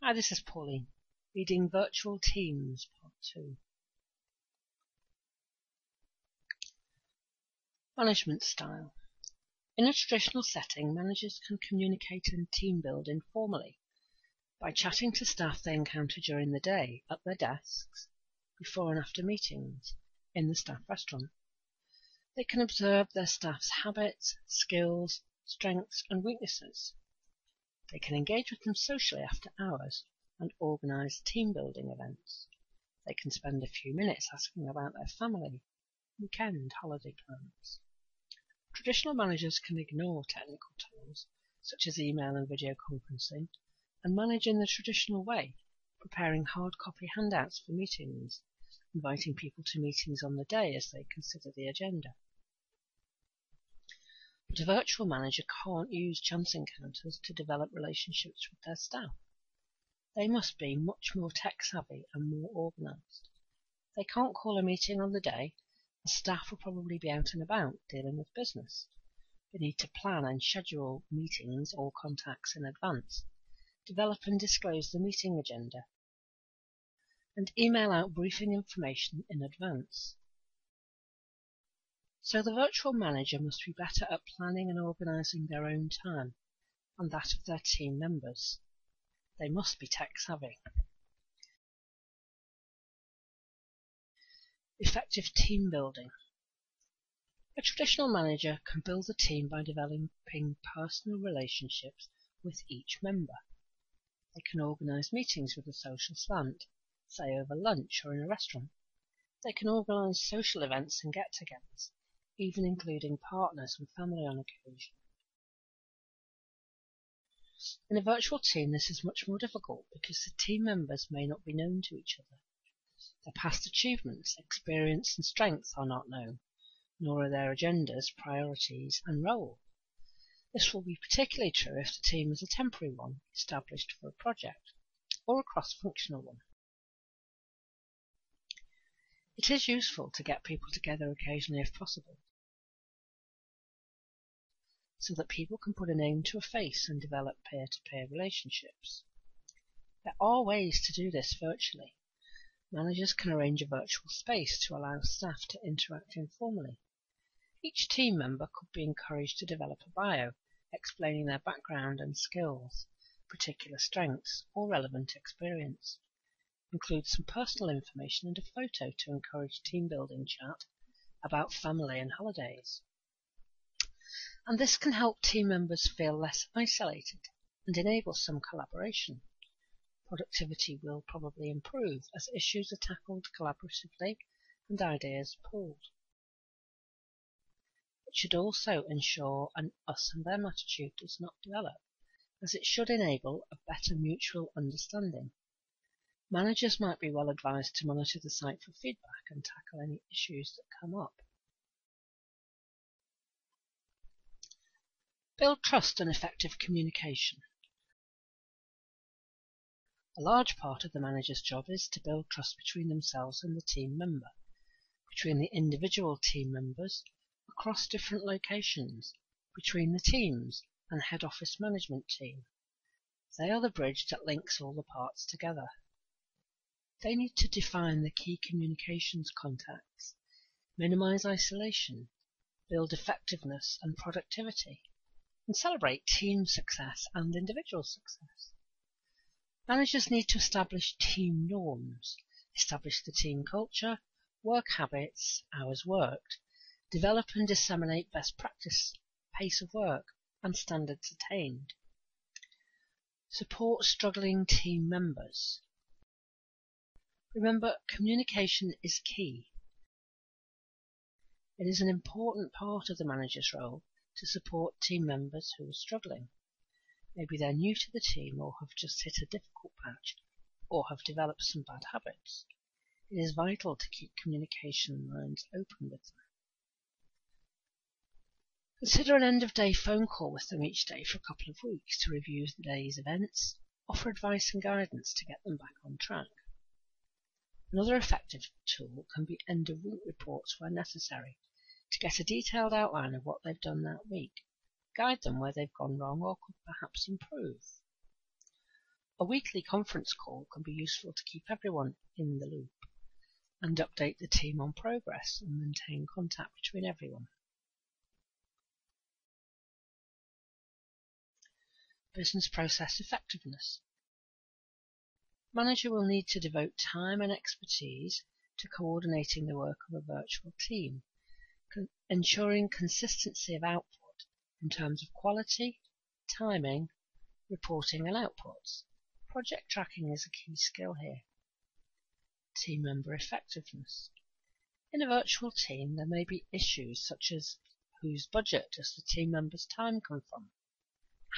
Hi, this is Pauline, reading Virtual Teams, Part 2. Management style. In a traditional setting, managers can communicate and team build informally by chatting to staff they encounter during the day at their desks, before and after meetings, in the staff restaurant. They can observe their staff's habits, skills, strengths and weaknesses. They can engage with them socially after hours and organise team-building events. They can spend a few minutes asking about their family, weekend, holiday plans. Traditional managers can ignore technical tools, such as email and video conferencing, and manage in the traditional way, preparing hard copy handouts for meetings, inviting people to meetings on the day as they consider the agenda. But a virtual manager can't use chance encounters to develop relationships with their staff. They must be much more tech-savvy and more organised. They can't call a meeting on the day, as staff will probably be out and about dealing with business. They need to plan and schedule meetings or contacts in advance, develop and disclose the meeting agenda, and email out briefing information in advance. So the virtual manager must be better at planning and organising their own time and that of their team members. They must be tech-savvy. Effective team building. A traditional manager can build a team by developing personal relationships with each member. They can organise meetings with a social slant, say over lunch or in a restaurant. They can organise social events and get-togethers, even including partners and family on occasion. In a virtual team, this is much more difficult because the team members may not be known to each other. Their past achievements, experience and strengths are not known, nor are their agendas, priorities and role. This will be particularly true if the team is a temporary one, established for a project, or a cross-functional one. It is useful to get people together occasionally if possible, so that people can put a name to a face and develop peer-to-peer relationships. There are ways to do this virtually. Managers can arrange a virtual space to allow staff to interact informally. Each team member could be encouraged to develop a bio, explaining their background and skills, particular strengths or relevant experience. Include some personal information and a photo to encourage team-building chat about family and holidays. And this can help team members feel less isolated and enable some collaboration. Productivity will probably improve as issues are tackled collaboratively and ideas pooled. It should also ensure an us and them attitude does not develop, as it should enable a better mutual understanding. Managers might be well advised to monitor the site for feedback and tackle any issues that come up. Build trust and effective communication. A large part of the manager's job is to build trust between themselves and the team member, between the individual team members, across different locations, between the teams and head office management team. They are the bridge that links all the parts together. They need to define the key communications contacts, minimize isolation, build effectiveness and productivity, and celebrate team success and individual success. Managers need to establish team norms, establish the team culture, work habits, hours worked, develop and disseminate best practice, pace of work, and standards attained. Support struggling team members. Remember, communication is key. It is an important part of the manager's role to support team members who are struggling. Maybe they're new to the team or have just hit a difficult patch or have developed some bad habits. It is vital to keep communication lines open with them. Consider an end-of-day phone call with them each day for a couple of weeks to review the day's events, offer advice and guidance to get them back on track. Another effective tool can be end-of-week reports where necessary, to get a detailed outline of what they've done that week, guide them where they've gone wrong or could perhaps improve. A weekly conference call can be useful to keep everyone in the loop and update the team on progress and maintain contact between everyone. Business process effectiveness. Manager will need to devote time and expertise to coordinating the work of a virtual team, ensuring consistency of output in terms of quality, timing, reporting and outputs. Project tracking is a key skill here. Team member effectiveness. In a virtual team, there may be issues such as whose budget does the team member's time come from?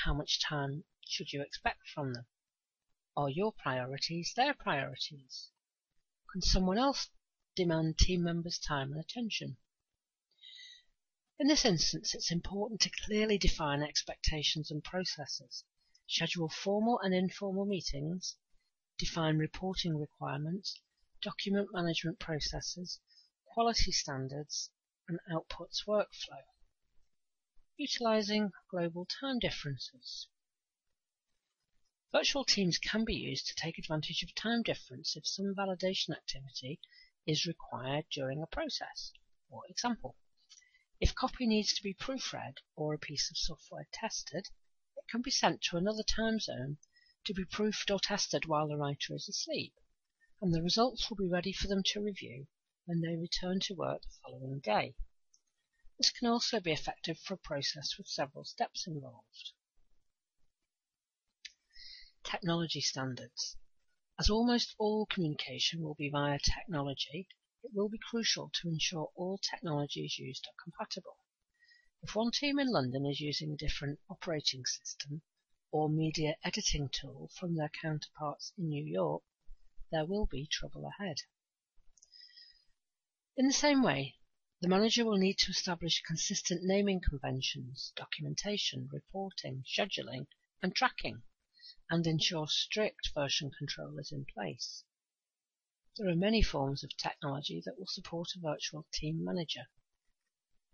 How much time should you expect from them? Are your priorities their priorities? Can someone else demand team members' time and attention? In this instance, it's important to clearly define expectations and processes, schedule formal and informal meetings, define reporting requirements, document management processes, quality standards, and outputs workflow. Utilizing global time differences. Virtual teams can be used to take advantage of time difference if some validation activity is required during a process. For example, if copy needs to be proofread or a piece of software tested, it can be sent to another time zone to be proofed or tested while the writer is asleep, and the results will be ready for them to review when they return to work the following day. This can also be effective for a process with several steps involved. Technology standards. As almost all communication will be via technology, it will be crucial to ensure all technologies used are compatible. If one team in London is using a different operating system or media editing tool from their counterparts in New York, there will be trouble ahead. In the same way, the manager will need to establish consistent naming conventions, documentation, reporting, scheduling, and tracking, and ensure strict version control is in place. There are many forms of technology that will support a virtual team manager.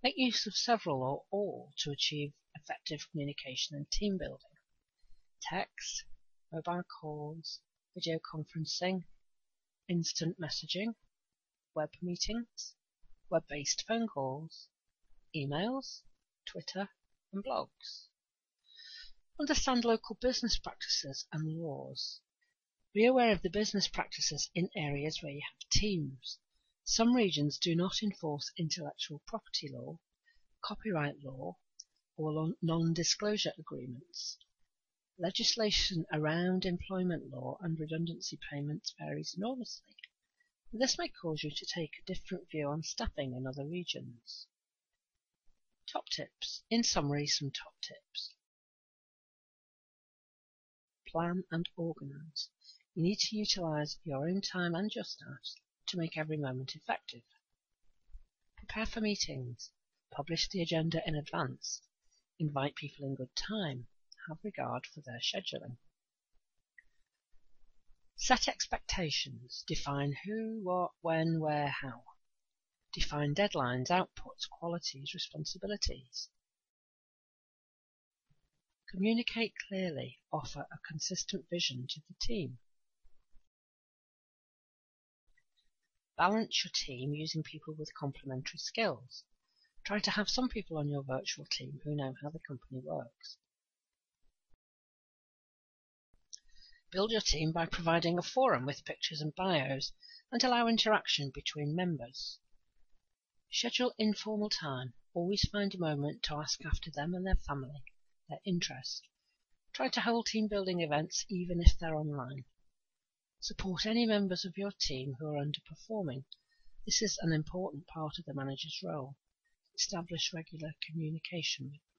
Make use of several or all to achieve effective communication and team building. Text, mobile calls, video conferencing, instant messaging, web meetings, web-based phone calls, emails, Twitter, and blogs. Understand local business practices and laws. Be aware of the business practices in areas where you have teams. Some regions do not enforce intellectual property law, copyright law, or non-disclosure agreements. Legislation around employment law and redundancy payments varies enormously. This may cause you to take a different view on staffing in other regions. Top tips. In summary, some top tips. Plan and organize. You need to utilize your own time and your staff's to make every moment effective. Prepare for meetings. Publish the agenda in advance. Invite people in good time. Have regard for their scheduling. Set expectations. Define who, what, when, where, how. Define deadlines, outputs, qualities, responsibilities. Communicate clearly. Offer a consistent vision to the team. Balance your team using people with complementary skills. Try to have some people on your virtual team who know how the company works. Build your team by providing a forum with pictures and bios and allow interaction between members. Schedule informal time. Always find a moment to ask after them and their family, their interests. Try to hold team building events even if they're online. Support any members of your team who are underperforming. This is an important part of the manager's role. Establish regular communication with them.